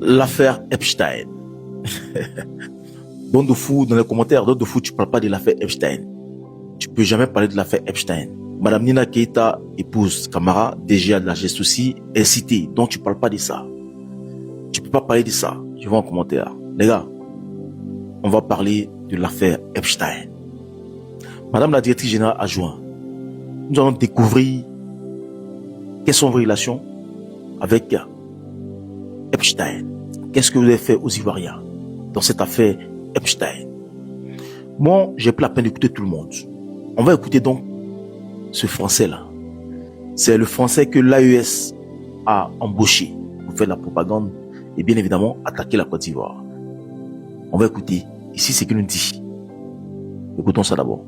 L'affaire Epstein. Don de fou dans les commentaires, Don de fou, tu parles pas de l'affaire Epstein. Tu peux jamais parler de l'affaire Epstein. Madame Nina Keita, épouse Camara, DGA de la geste aussi, est citée. Donc tu parles pas de ça. Tu peux pas parler de ça. Je vois en commentaire. Les gars, on va parler de l'affaire Epstein. Madame la directrice générale adjointe, nous allons découvrir quelles sont vos relations avec Epstein. Qu'est-ce que vous avez fait aux Ivoiriens dans cette affaire Epstein? Moi, j'ai pris la peine d'écouter tout le monde. On va écouter donc ce Français-là. C'est le Français que l'AES a embauché pour faire de la propagande et bien évidemment attaquer la Côte d'Ivoire. On va écouter ici ce qu'il nous dit. Écoutons ça d'abord.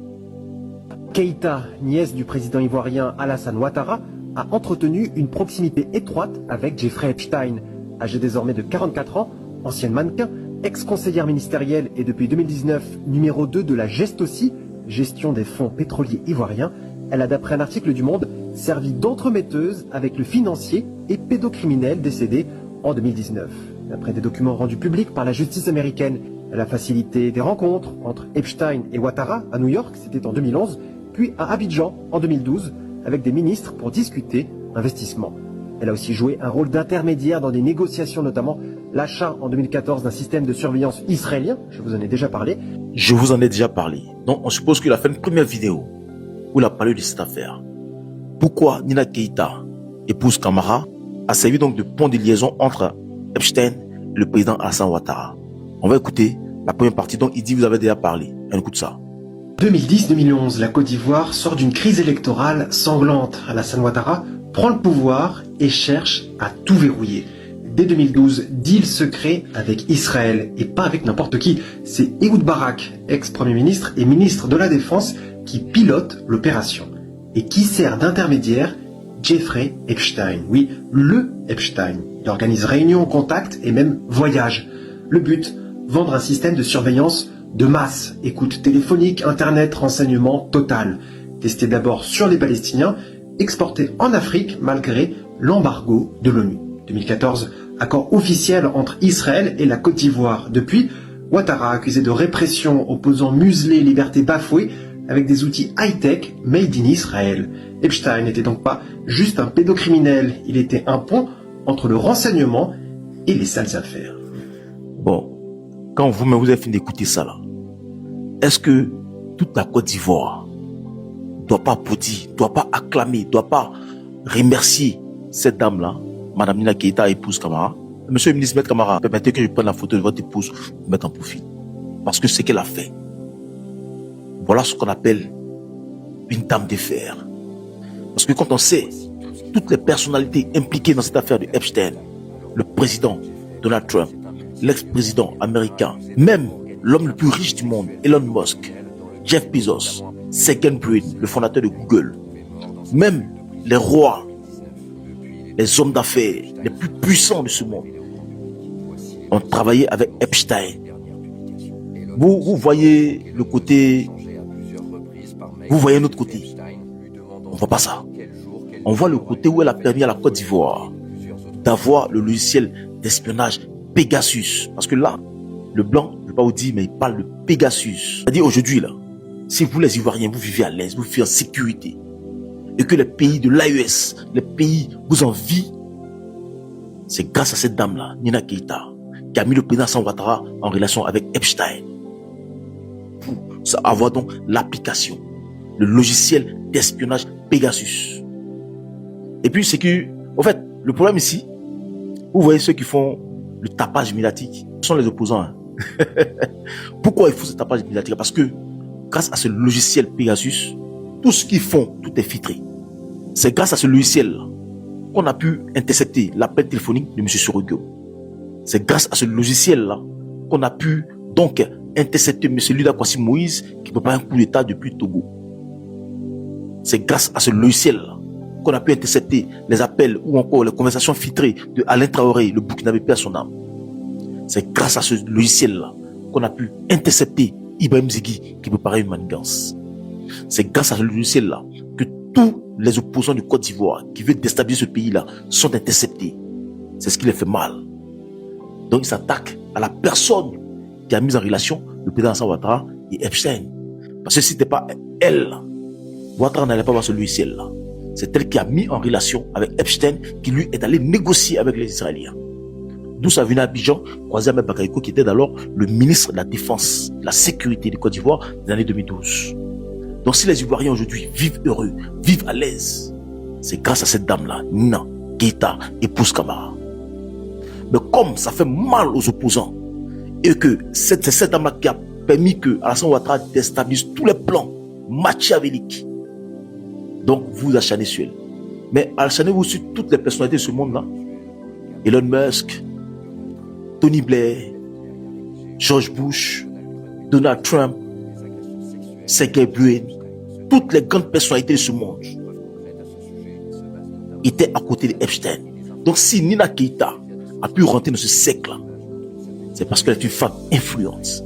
Keita, nièce du président ivoirien Alassane Ouattara, a entretenu une proximité étroite avec Jeffrey Epstein, âgée désormais de 44 ans, ancienne mannequin, ex-conseillère ministérielle et depuis 2019 numéro 2 de la GEST aussi, gestion des fonds pétroliers ivoiriens. Elle a, d'après un article du Monde, servi d'entremetteuse avec le financier et pédocriminel décédé en 2019. D'après des documents rendus publics par la justice américaine, elle a facilité des rencontres entre Epstein et Ouattara à New York, c'était en 2011, puis à Abidjan en 2012, avec des ministres pour discuter investissement. Elle a aussi joué un rôle d'intermédiaire dans des négociations, notamment l'achat en 2014 d'un système de surveillance israélien, je vous en ai déjà parlé. Je vous en ai déjà parlé. Donc on suppose qu'il a fait une première vidéo où il a parlé de cette affaire. Pourquoi Nina Keita, épouse Camara, a servi donc de pont de liaison entre Epstein et le président Alassane Ouattara. On va écouter la première partie dont il dit vous avez déjà parlé. On écoute ça. 2010-2011, la Côte d'Ivoire sort d'une crise électorale sanglante. Alassane Ouattara prend le pouvoir et cherche à tout verrouiller. Dès 2012, deal secret avec Israël, et pas avec n'importe qui. C'est Ehud Barak, ex-premier ministre et ministre de la Défense, qui pilote l'opération. Et qui sert d'intermédiaire? Jeffrey Epstein. Oui, le Epstein. Il organise réunions, contacts et même voyages. Le but, vendre un système de surveillance de masse, écoute téléphonique, internet, renseignement total. Testé d'abord sur les Palestiniens, exporté en Afrique malgré l'embargo de l'ONU. 2014, accord officiel entre Israël et la Côte d'Ivoire. Depuis, Ouattara accusé de répression, opposants muselés, libertés bafouées, avec des outils high-tech made in Israël. Epstein n'était donc pas juste un pédocriminel, il était un pont entre le renseignement et les sales affaires. Bon, quand vous avez fini d'écouter ça là, est-ce que toute la Côte d'Ivoire doit pas applaudir, doit pas acclamer, doit pas remercier cette dame-là, Madame Nina Keita, épouse Camara? Monsieur le ministre Maître Camara, permettez que je prenne la photo de votre épouse pour mettre en profil. Parce que c'est qu'elle a fait. Voilà ce qu'on appelle une dame de fer. Parce que quand on sait toutes les personnalités impliquées dans cette affaire de Epstein, le président Donald Trump, l'ex-président américain, même l'homme le plus riche du monde, Elon Musk, Jeff Bezos, Sergey Brin, le fondateur de Google, même les rois, les hommes d'affaires les plus puissants de ce monde ont travaillé avec Epstein. Vous voyez le côté, vous voyez notre côté. On voit pas ça. On voit le côté où elle a permis à la Côte d'Ivoire d'avoir le logiciel d'espionnage Pegasus. Parce que là, le blanc, je ne vais pas vous dire, mais il parle de Pegasus. C'est-à-dire aujourd'hui, là, si vous les Ivoiriens, vous vivez à l'aise, vous vivez en sécurité, et que les pays de l'AES, les pays vous envient, c'est grâce à cette dame-là, Nina Keita, qui a mis le président Alassane Ouattara en relation avec Epstein. Pour avoir donc l'application, le logiciel d'espionnage Pegasus. Et puis c'est que, en fait, le problème ici, vous voyez ceux qui font le tapage médiatique, ce sont les opposants. Hein. Pourquoi ils font ce tapage médiatique? Parce que grâce à ce logiciel Pegasus, tout ce qu'ils font, tout est filtré. C'est grâce à ce logiciel qu'on a pu intercepter l'appel téléphonique de M. Sorogo. C'est grâce à ce logiciel-là qu'on a pu donc intercepter M. Luda Kwasi Moïse qui prépare un coup d'État depuis Togo. C'est grâce à ce logiciel-là qu'on a pu intercepter les appels ou encore les conversations filtrées de Alain Traoré, le Burkinabé paix à son âme. C'est grâce à ce logiciel-là qu'on a pu intercepter Ibrahim Zigui qui préparait une manigance. C'est grâce à ce logiciel-là que tous les opposants de Côte d'Ivoire qui veulent déstabiliser ce pays-là sont interceptés. C'est ce qui les fait mal. Donc, il s'attaque à la personne qui a mis en relation le président Alassane Ouattara et Epstein. Parce que si ce n'était pas elle, Ouattara n'allait pas voir celui-ci là. C'est elle qui a mis en relation avec Epstein, qui lui est allé négocier avec les Israéliens. D'où ça venait à Abidjan, croisé Ahmed Bakayoko, qui était d'alors le ministre de la Défense, de la Sécurité de Côte d'Ivoire des années 2012. Donc si les Ivoiriens aujourd'hui vivent heureux, vivent à l'aise, c'est grâce à cette dame-là, Nina Keïta, épouse Camara. Mais comme ça fait mal aux opposants, et que c'est cette dame-là qui a permis que Alassane Ouattara déstabilise tous les plans machiavéliques, donc vous acharnez sur elle. Mais acharnez-vous sur toutes les personnalités de ce monde-là. Elon Musk, Tony Blair, George Bush, Donald Trump, Sergey Brin, toutes les grandes personnalités de ce monde étaient à côté d'Epstein. Donc si Nina Keïta a pu rentrer dans ce cercle-là, c'est parce qu'elle est une femme influente.